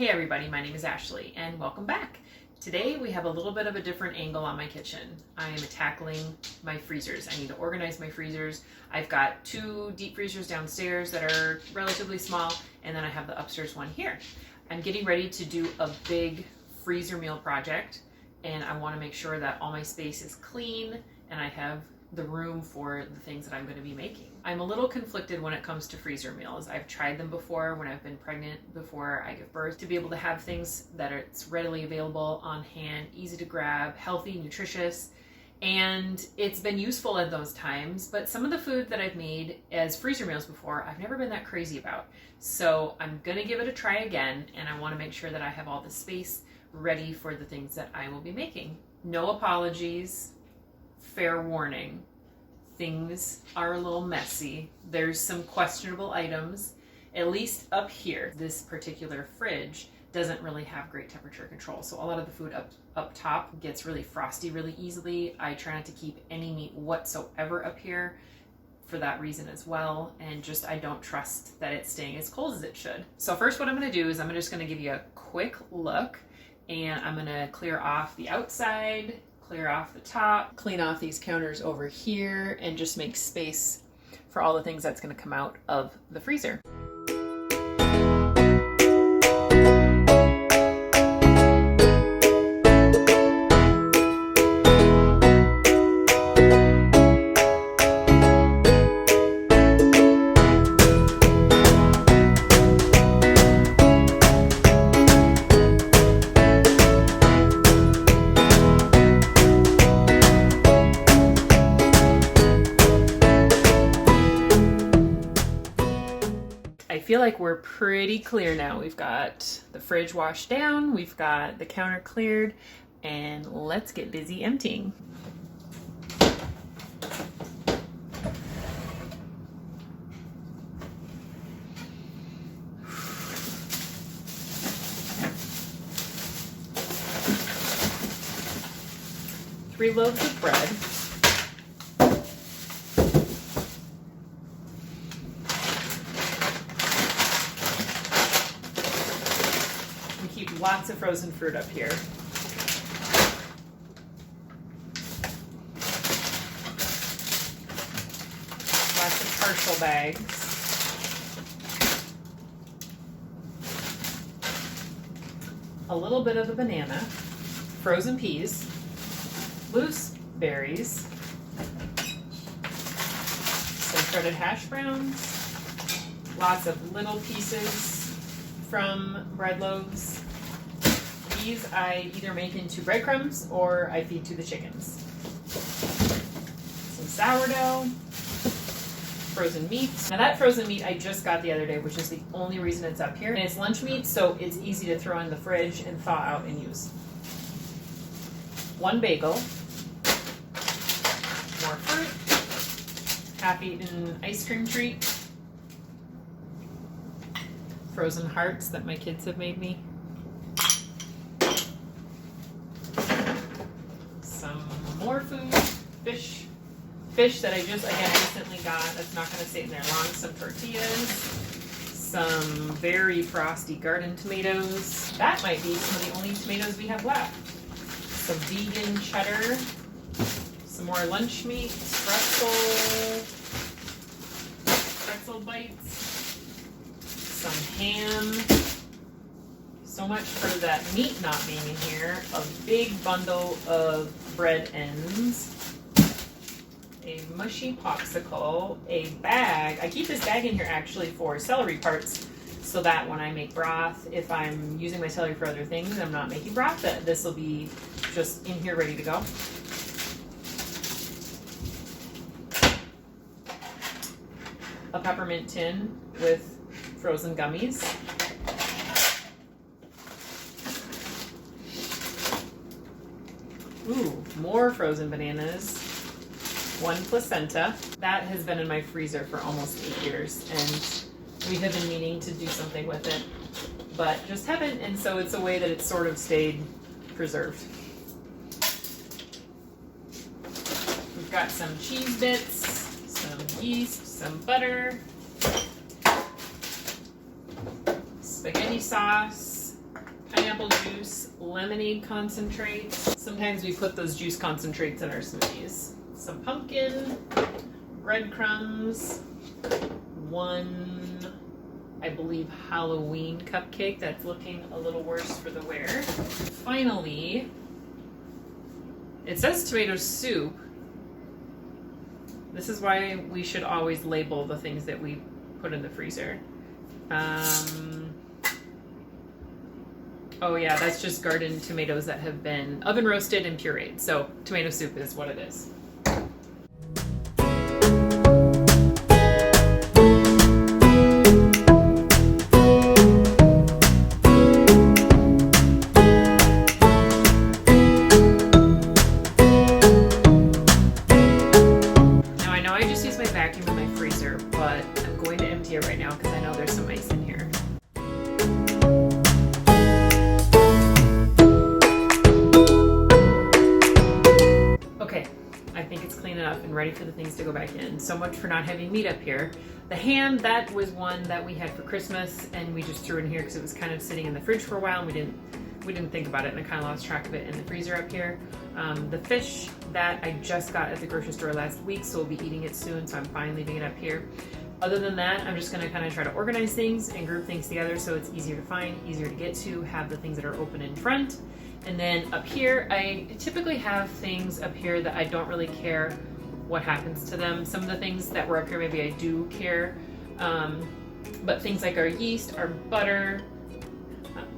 Hey everybody, my name is Ashley and welcome back. Today we have a little bit of a different angle on my kitchen. I am tackling my freezers. I need to organize my freezers. I've got two deep freezers downstairs that are relatively small, and then I have the upstairs one here. I'm getting ready to do a big freezer meal project, and I want to make sure that all my space is clean and I have the room for the things that I'm going to be making. I'm a little conflicted when it comes to freezer meals. I've tried them before when I've been pregnant, before I give birth, to be able to have things that it's readily available on hand, easy to grab, healthy, nutritious, and it's been useful at those times. But some of the food that I've made as freezer meals before, I've never been that crazy about. So I'm gonna give it a try again, and I want to make sure that I have all the space ready for the things that I will be making. No apologies. Fair warning, things are a little messy. There's some questionable items, at least up here. This particular fridge doesn't really have great temperature control, so a lot of the food up top gets really frosty really easily. I try not to keep any meat whatsoever up here for that reason as well, and just I don't trust that it's staying as cold as it should. So first what I'm going to do is I'm just going to give you a quick look, and I'm going to clear off the outside, clear off the top, clean off these counters over here, and just make space for all the things that's going to come out of the freezer. I feel like we're pretty clear now. We've got the fridge washed down, we've got the counter cleared, and let's get busy emptying. Three loaves of bread. Lots of frozen fruit up here. Lots of partial bags. A little bit of the banana, frozen peas, loose berries, some shredded hash browns, lots of little pieces from bread loaves. These I either make into breadcrumbs or I feed to the chickens. Some sourdough, frozen meat. Now that frozen meat I just got the other day, which is the only reason it's up here. And it's lunch meat, so it's easy to throw in the fridge and thaw out and use. One bagel, more fruit, half-eaten ice cream treat, frozen hearts that my kids have made me. More food, fish that I just, again, recently got. That's not going to sit in there long. Some tortillas, some very frosty garden tomatoes. That might be some of the only tomatoes we have left. Some vegan cheddar, some more lunch meat, pretzel bites, some ham. So much for that meat not being in here. A big bundle of bread ends, a mushy popsicle, a bag. I keep this bag in here actually for celery parts, so that when I make broth, if I'm using my celery for other things, I'm not making broth, that this will be just in here ready to go. A peppermint tin with frozen gummies. Ooh, more frozen bananas. One placenta. That has been in my freezer for almost 8 years, and we have been meaning to do something with it, but just haven't, and so it's a way that it's sort of stayed preserved. We've got some cheese bits, some yeast, some butter, spaghetti sauce, pineapple juice, lemonade concentrates. Sometimes we put those juice concentrates in our smoothies. Some pumpkin, breadcrumbs, one, I believe, Halloween cupcake that's looking a little worse for the wear. Finally, it says tomato soup. This is why we should always label the things that we put in the freezer. Oh yeah, that's just garden tomatoes that have been oven roasted and pureed. So tomato soup is what it is. Now I know I just used my vacuum in my freezer, but I'm going to empty it right now because I know there's some ice in here. I think it's clean enough and ready for the things to go back in. So much for not having meat up here. The ham, that was one that we had for Christmas and we just threw in here because it was kind of sitting in the fridge for a while and we didn't think about it, and I kind of lost track of it in the freezer up here. The fish, that I just got at the grocery store last week, so we'll be eating it soon, so I'm fine leaving it up here. Other than that, I'm just going to kind of try to organize things and group things together so it's easier to find, easier to get to, have the things that are open in front. And then up here, I typically have things up here that I don't really care what happens to them. Some of the things that were up here, maybe I do care. But things like our yeast, our butter,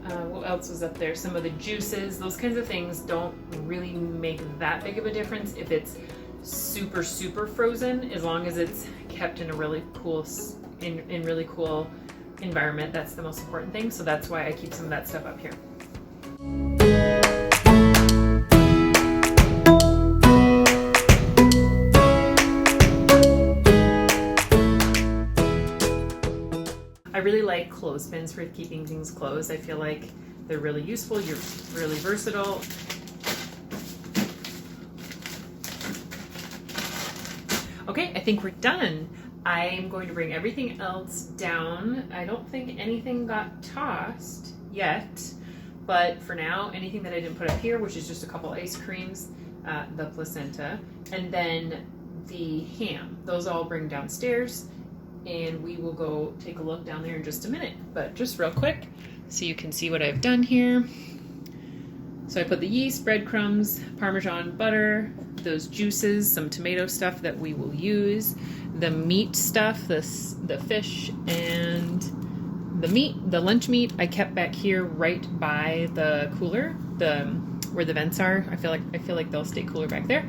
what else was up there? Some of the juices, those kinds of things don't really make that big of a difference if it's super, super frozen, as long as it's kept in a really cool, in really cool environment. That's the most important thing. So that's why I keep some of that stuff up here. I really like clothespins for keeping things closed. I feel like they're really useful. You're really versatile. Okay, I think we're done. I'm going to bring everything else down. I don't think anything got tossed yet, but for now, anything that I didn't put up here, which is just a couple ice creams, the placenta, and then the ham, those I'll bring downstairs, and we will go take a look down there in just a minute. But just real quick, so you can see what I've done here. So I put the yeast, breadcrumbs, Parmesan butter, those juices, some tomato stuff that we will use, the meat stuff, the fish, and the meat, the lunch meat, I kept back here right by the cooler, where the vents are. I feel like they'll stay cooler back there.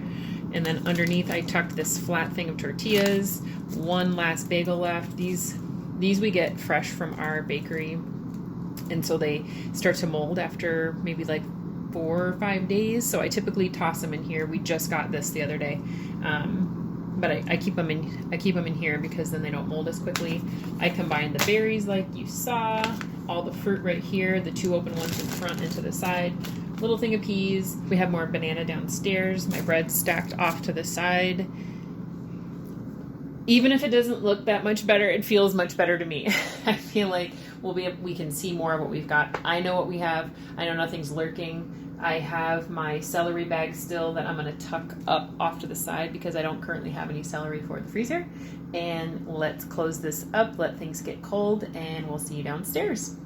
And then underneath, I tucked this flat thing of tortillas. One last bagel left. These we get fresh from our bakery, and so they start to mold after maybe like 4 or 5 days. So I typically toss them in here. We just got this the other day, but I keep them in here because then they don't mold as quickly. I combine the berries like you saw, all the fruit right here, the 2 open ones in front and to the side. Little thing of peas. We have more banana downstairs. My bread's stacked off to the side. Even if it doesn't look that much better, it feels much better to me. I feel like we can see more of what we've got. I know what we have. I know nothing's lurking. I have my celery bag still that I'm going to tuck up off to the side because I don't currently have any celery for the freezer. And let's close this up, let things get cold, and we'll see you downstairs.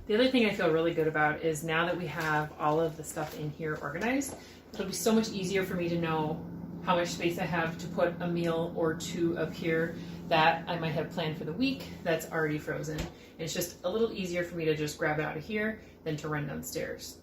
The other thing I feel really good about is now that we have all of the stuff in here organized, it'll be so much easier for me to know how much space I have to put a meal or 2 up here that I might have planned for the week that's already frozen. And it's just a little easier for me to just grab it out of here than to run downstairs.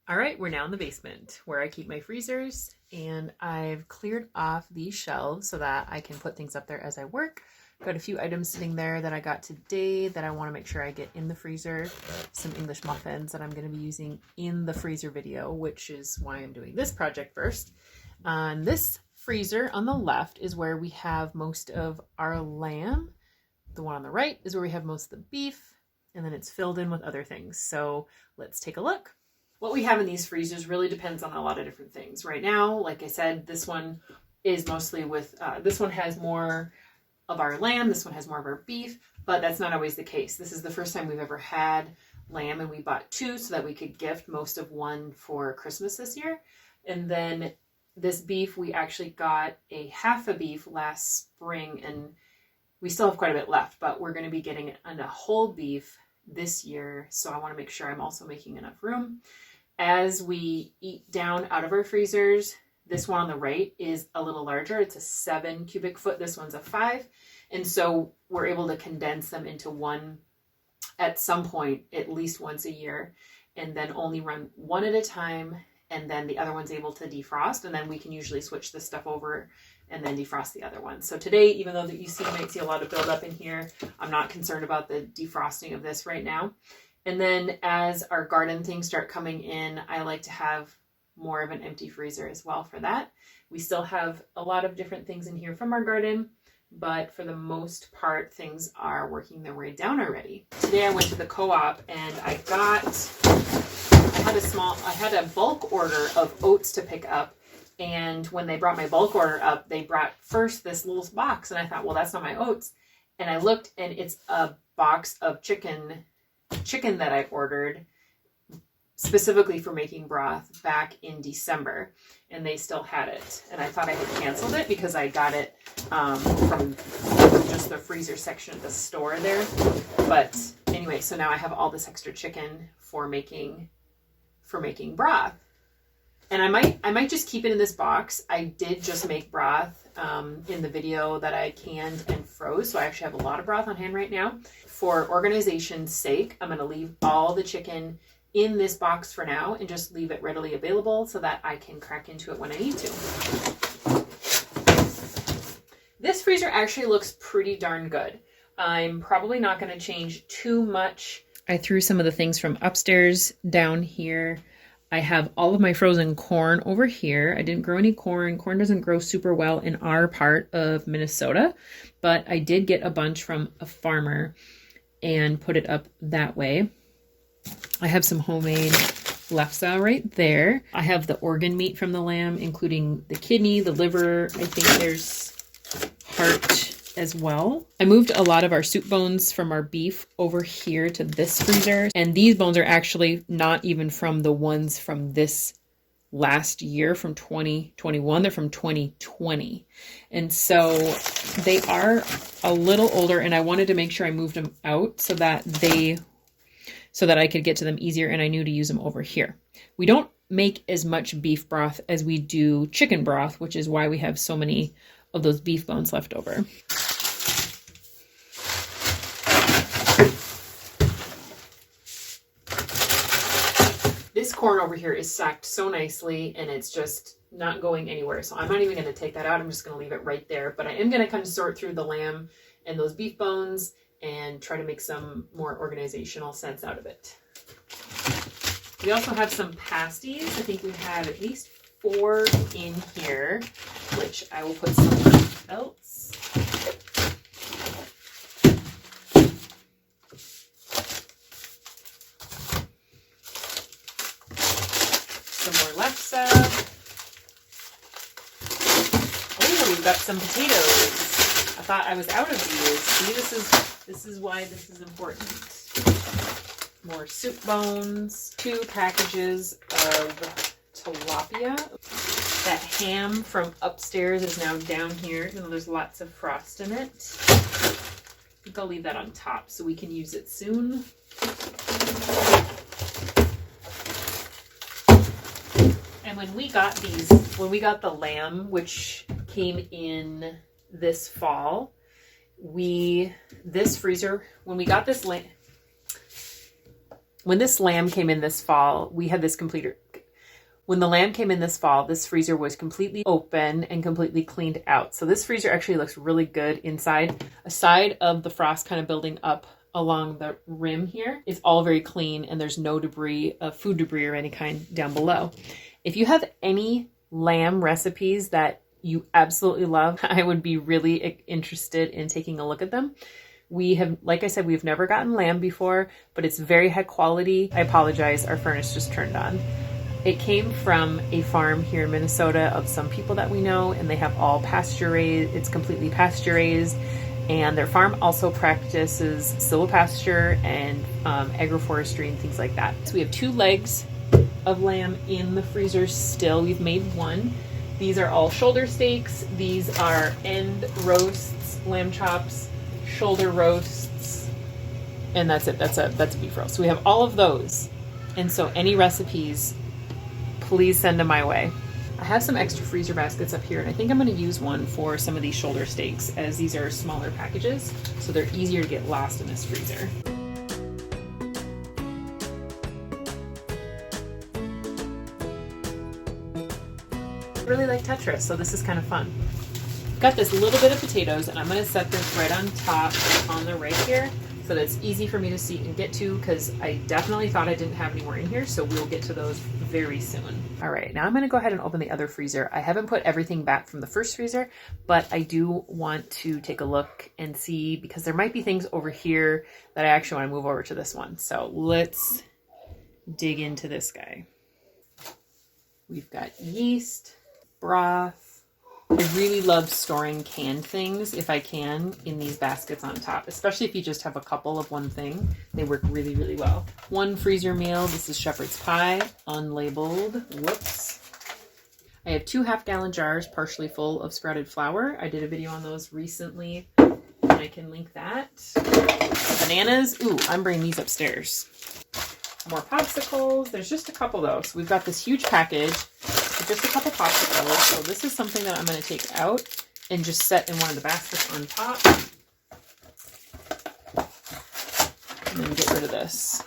All right, we're now in the basement where I keep my freezers, and I've cleared off these shelves so that I can put things up there as I work. Got a few items sitting there that I got today that I want to make sure I get in the freezer. Some English muffins that I'm going to be using in the freezer video, which is why I'm doing this project first. On this freezer on the left is where we have most of our lamb. The one on the right is where we have most of the beef, and then it's filled in with other things. So let's take a look. What we have in these freezers really depends on a lot of different things. Right now, like I said, this one is mostly with, this one has more of our lamb, this one has more of our beef. but that's not always the case. This is the first time we've ever had lamb, and we bought 2 so that we could gift most of one for Christmas this year. And then this beef, we actually got a half a beef last spring, and we still have quite a bit left, but we're going to be getting a whole beef this year. So I want to make sure I'm also making enough room. As we eat down out of our freezers, this one on the right is a little larger. It's a 7 cubic foot. This one's a 5. And so we're able to condense them into one at some point, at least once a year, and then only run one at a time. And then the other one's able to defrost. And then we can usually switch this stuff over and then defrost the other one. So today, even though that you might see a lot of buildup in here, I'm not concerned about the defrosting of this right now. And then as our garden things start coming in, I like to have more of an empty freezer as well for that. We still have a lot of different things in here from our garden, but for the most part, things are working their way down already. Today I went to the co-op and I had a bulk order of oats to pick up. And when they brought my bulk order up, they brought first this little box, and I thought, well, that's not my oats. And I looked, and it's a box of chicken that I ordered specifically for making broth back in December, and they still had it. And I thought I had canceled it because I got it from just the freezer section of the store there. But anyway, so now I have all this extra chicken for making broth. And I might just keep it in this box. I did just make broth in the video that I canned and froze, so I actually have a lot of broth on hand right now. For organization's sake, I'm going to leave all the chicken in this box for now and just leave it readily available so that I can crack into it when I need to. This freezer actually looks pretty darn good. I'm probably not going to change too much. I threw some of the things from upstairs down here. I have all of my frozen corn over here. I didn't grow any corn. Corn doesn't grow super well in our part of Minnesota, but I did get a bunch from a farmer and put it up that way. I have some homemade lefse right there. I have the organ meat from the lamb, including the kidney, the liver. I think there's heart as well. I moved a lot of our soup bones from our beef over here to this freezer. And these bones are actually not even from the ones from this last year, from 2021. They're from 2020. And so they are a little older, and I wanted to make sure I moved them out so that I could get to them easier, and I knew to use them over here. We don't make as much beef broth as we do chicken broth, which is why we have so many of those beef bones left over. This corn over here is stacked so nicely, and it's just not going anywhere. So I'm not even going to take that out. I'm just going to leave it right there. But I am going to kind of sort through the lamb and those beef bones and try to make some more organizational sense out of it. We also have some pasties. I think we have at least 4 in here, which I will put somewhere else. Some more lefse. Oh, we've got some potatoes. I thought I was out of these. See, this is why this is important. More soup bones. 2 packages of tilapia. That ham from upstairs is now down here. You know, there's lots of frost in it. I think I'll leave that on top so we can use it soon. And when we got the lamb, which came in this fall, when this lamb came in this fall, we had this completer. When the lamb came in this fall, this freezer was completely open and completely cleaned out. So this freezer actually looks really good inside. Aside of the frost kind of building up along the rim here, it's all very clean, and there's no debris, food debris or any kind down below. If you have any lamb recipes that you absolutely love, I would be really interested in taking a look at them. We have, like I said, we've never gotten lamb before, but it's very high quality. I apologize, our furnace just turned on. It came from a farm here in Minnesota of some people that we know, and they have all pasture raised. It's completely pasture raised, And their farm also practices silvopasture and agroforestry and things like that. So we have 2 legs of lamb in the freezer still. We've made 1. These are all shoulder steaks. These are end roasts, lamb chops, shoulder roasts, and that's it. That's a beef roast. So we have all of those. And so any recipes, please send them my way. I have some extra freezer baskets up here, and I think I'm going to use one for some of these shoulder steaks, as these are smaller packages, so they're easier to get lost in this freezer. I really like Tetris, so this is kind of fun. Got this little bit of potatoes, and I'm going to set this right on top on the right here so that it's easy for me to see and get to, because I definitely thought I didn't have any more in here, so we'll get to those very soon. All right, now I'm going to go ahead and open the other freezer. I haven't put everything back from the first freezer, but I do want to take a look and see, because there might be things over here that I actually want to move over to this one. So let's dig into this guy. We've got yeast, broth. I really love storing canned things, if I can, in these baskets on top, especially if you just have a couple of one thing. They work really, really well. 1 freezer meal. This is shepherd's pie, unlabeled. Whoops. I have 2 half-gallon jars, partially full of sprouted flour. I did a video on those recently, and I can link that. Bananas. Ooh, I'm bringing these upstairs. More popsicles. There's just a couple, though. So we've got this huge package. Just a couple popsicles. So this is something that I'm going to take out and just set in one of the baskets on top. And then get rid of this.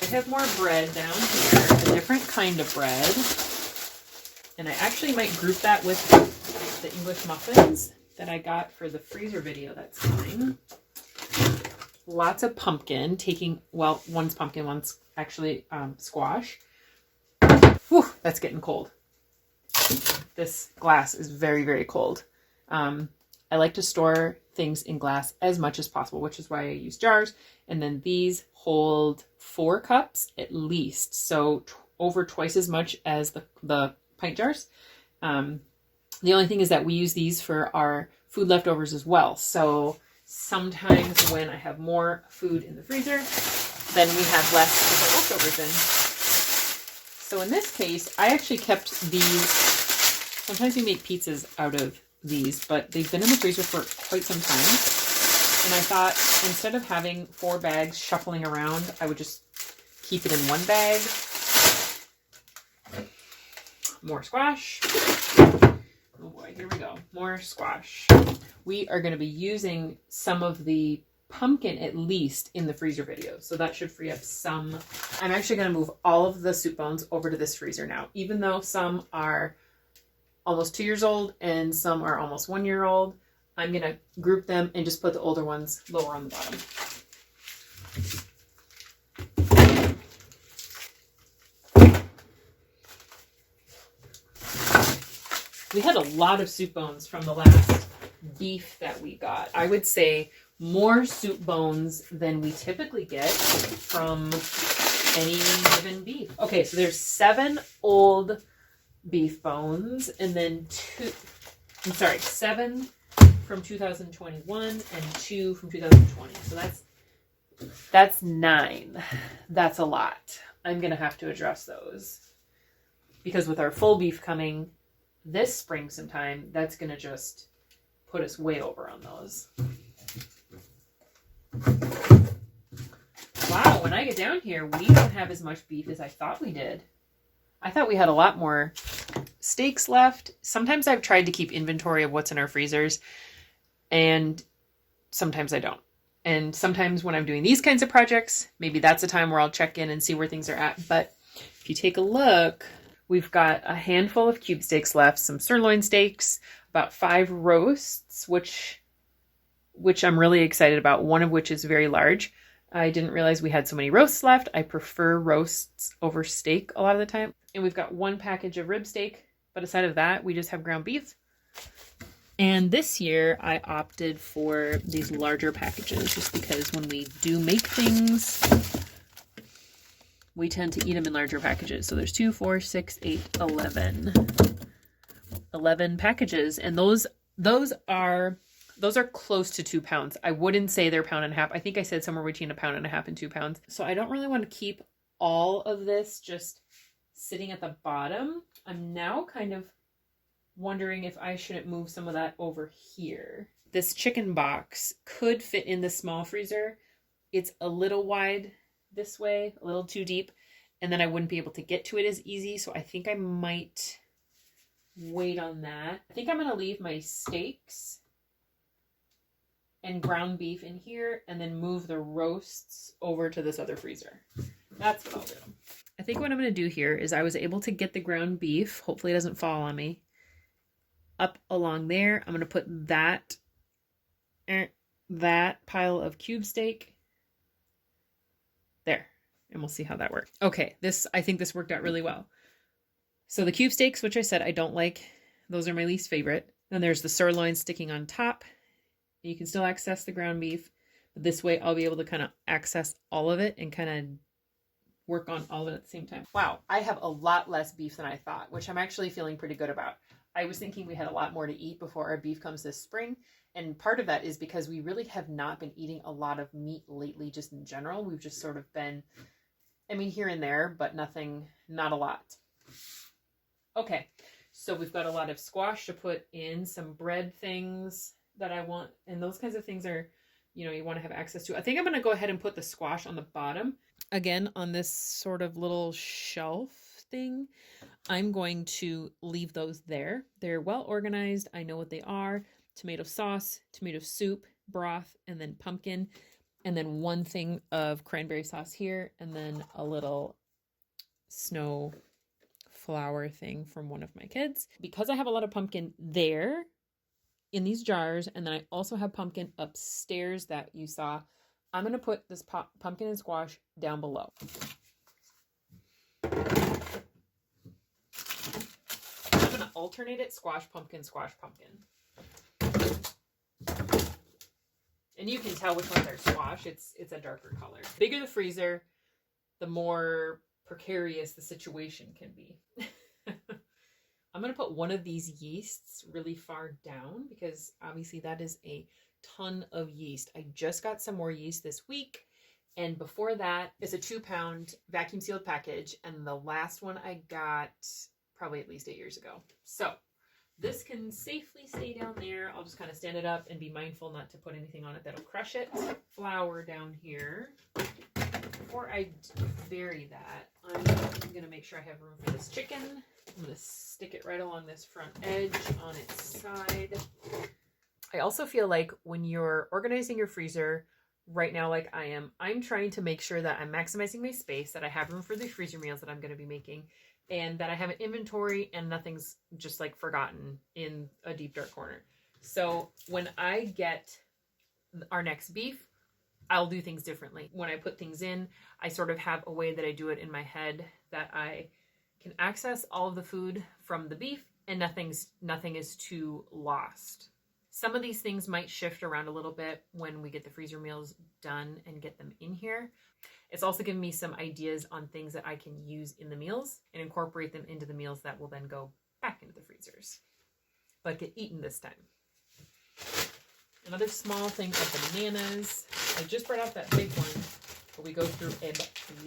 I have more bread down here, a different kind of bread. And I actually might group that with the English muffins that I got for the freezer video that's coming. Lots of pumpkin, well, one's pumpkin, one's actually squash. Whew, that's getting cold. This glass is very, very cold. I like to store things in glass as much as possible, which is why I use jars. And then these hold 4 cups at least, so over twice as much as the pint jars. The only thing is that we use these for our food leftovers as well. So sometimes when I have more food in the freezer, then we have less of the leftovers in. So in this case, I actually kept these. Sometimes we make pizzas out of these, but they've been in the freezer for quite some time. And I thought instead of having 4 bags shuffling around, I would just keep it in 1 bag. More squash. Oh boy, here we go. More squash. We are going to be using some of the pumpkin at least in the freezer video, so that should free up some. I'm actually going to move all of the soup bones over to this freezer now, even though some are almost 2 years old and some are almost 1 year old. I'm going to group them and just put the older ones lower on the bottom. We had a lot of soup bones from the last beef that we got. I would say more soup bones than we typically get from any given beef. Okay, so there's 7 old beef bones and then 7 from 2021 and 2 from 2020. So that's 9. That's a lot. I'm gonna have to address those because with our full beef coming this spring sometime, that's gonna just put us way over on those. Wow, when I get down here, we don't have as much beef as I thought we did. I thought we had a lot more steaks left. Sometimes I've tried to keep inventory of what's in our freezers, and sometimes I don't. And sometimes when I'm doing these kinds of projects, maybe that's a time where I'll check in and see where things are at. But if you take a look, we've got a handful of cube steaks left, some sirloin steaks, about 5 roasts, which I'm really excited about, one of which is very large. I didn't realize we had so many roasts left. I prefer roasts over steak a lot of the time. And we've got 1 package of rib steak, but aside of that, we just have ground beef. And this year I opted for these larger packages just because when we do make things, we tend to eat them in larger packages. So there's 2, 4, 6, 8, 11 packages. And those are Those are close to 2 pounds. I wouldn't say they're 1.5 pounds. I think I said somewhere between 1.5 pounds and 2 pounds. So I don't really want to keep all of this just sitting at the bottom. I'm now kind of wondering if I shouldn't move some of that over here. This chicken box could fit in the small freezer. It's a little wide this way, a little too deep, and then I wouldn't be able to get to it as easy. So I think I might wait on that. I think I'm going to leave my steaks and ground beef in here and then move the roasts over to this other freezer. That's what I'll do. I think what I'm going to do here is I was able to get the ground beef, hopefully it doesn't fall on me, up along there. I'm going to put that pile of cube steak there, and we'll see how that works. Okay, I think this worked out really well. So the cube steaks, which I said I don't like, those are my least favorite. Then there's the sirloin sticking on top. You can still access the ground beef, but this way I'll be able to kind of access all of it and kind of work on all of it at the same time. Wow, I have a lot less beef than I thought, which I'm actually feeling pretty good about. I was thinking we had a lot more to eat before our beef comes this spring, and part of that is because we really have not been eating a lot of meat lately, just in general. We've just sort of been, I mean, here and there, but not a lot. Okay, so we've got a lot of squash to put in, some bread things that I want, and those kinds of things are, you want to have access to. I think I'm going to go ahead and put the squash on the bottom. Again, on this sort of little shelf thing, I'm going to leave those there. They're well organized. I know what they are. Tomato sauce, tomato soup, broth, and then pumpkin, and then one thing of cranberry sauce here, and then a little snow flour thing from one of my kids. Because I have a lot of pumpkin there in these jars, and then I also have pumpkin upstairs that you saw, I'm going to put this pumpkin and squash down below. I'm going to alternate it, squash, pumpkin, squash, pumpkin. And you can tell which ones are squash. It's a darker color. The bigger the freezer, the more precarious the situation can be. I'm going to put one of these yeasts really far down because obviously that is a ton of yeast. I just got some more yeast this week. And before that, it's a 2-pound vacuum sealed package. And the last one I got probably at least 8 years ago. So this can safely stay down there. I'll just kind of stand it up and be mindful not to put anything on it that'll crush it. Flour down here. Before I bury that, I'm going to make sure I have room for this chicken. I'm going to stick it right along this front edge on its side. I also feel like when you're organizing your freezer right now, like I am, I'm trying to make sure that I'm maximizing my space, that I have room for the freezer meals that I'm going to be making, and that I have an inventory and nothing's just like forgotten in a deep dark corner. So when I get our next beef, I'll do things differently. When I put things in, I sort of have a way that I do it in my head that I can access all of the food from the beef and nothing is too lost. Some of these things might shift around a little bit when we get the freezer meals done and get them in here. It's also given me some ideas on things that I can use in the meals and incorporate them into the meals that will then go back into the freezers, but get eaten this time. Another small thing are bananas. I just brought out that big one, but we go through a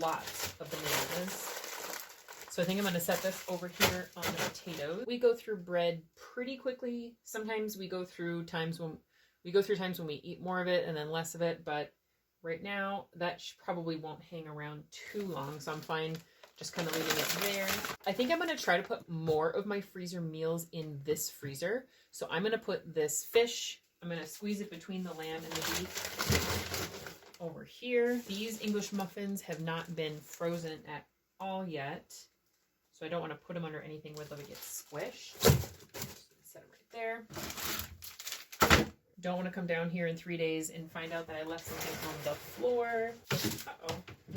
lot of bananas. So I think I'm going to set this over here on the potatoes. We go through bread pretty quickly. Sometimes we go through times when we eat more of it and then less of it, but right now that probably won't hang around too long, so I'm fine just kind of leaving it there. I think I'm going to try to put more of my freezer meals in this freezer. So I'm going to put this fish, I'm going to squeeze it between the lamb and the beef over here. These English muffins have not been frozen at all yet, so I don't want to put them under anything where they'll get squished. Set them right there. Don't want to come down here in 3 days and find out that I left something on the floor. Uh-oh.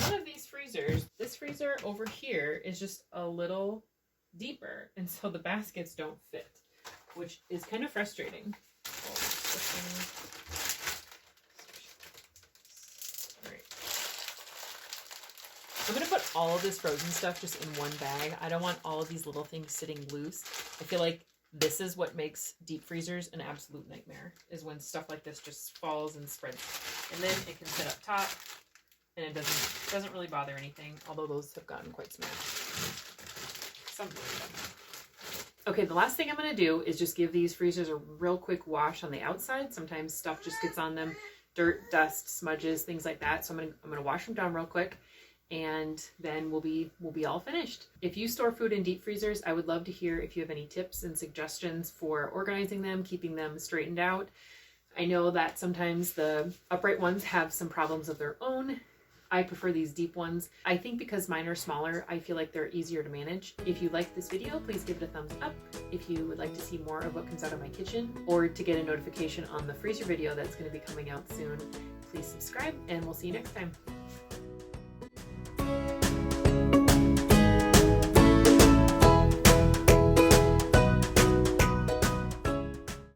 One of these freezers, this freezer over here is just a little deeper, and so the baskets don't fit, which is kind of frustrating. Alright. I'm going to put all of this frozen stuff just in one bag. I don't want all of these little things sitting loose. I feel like This is what makes deep freezers an absolute nightmare, is when stuff like this just falls and spreads. And then it can sit up top and it doesn't really bother anything, although those have gotten quite smashed. Something like that. Okay, the last thing I'm gonna do is just give these freezers a real quick wash on the outside. Sometimes stuff just gets on them, dirt, dust, smudges, things like that. So I'm gonna wash them down real quick, and then we'll be all finished. If you store food in deep freezers, I would love to hear if you have any tips and suggestions for organizing them, keeping them straightened out. I know that sometimes the upright ones have some problems of their own. I prefer these deep ones. I think because mine are smaller, I feel like they're easier to manage. If you liked this video, please give it a thumbs up. If you would like to see more of what comes out of my kitchen, or to get a notification on the freezer video that's going to be coming out soon, please subscribe, and we'll see you next time.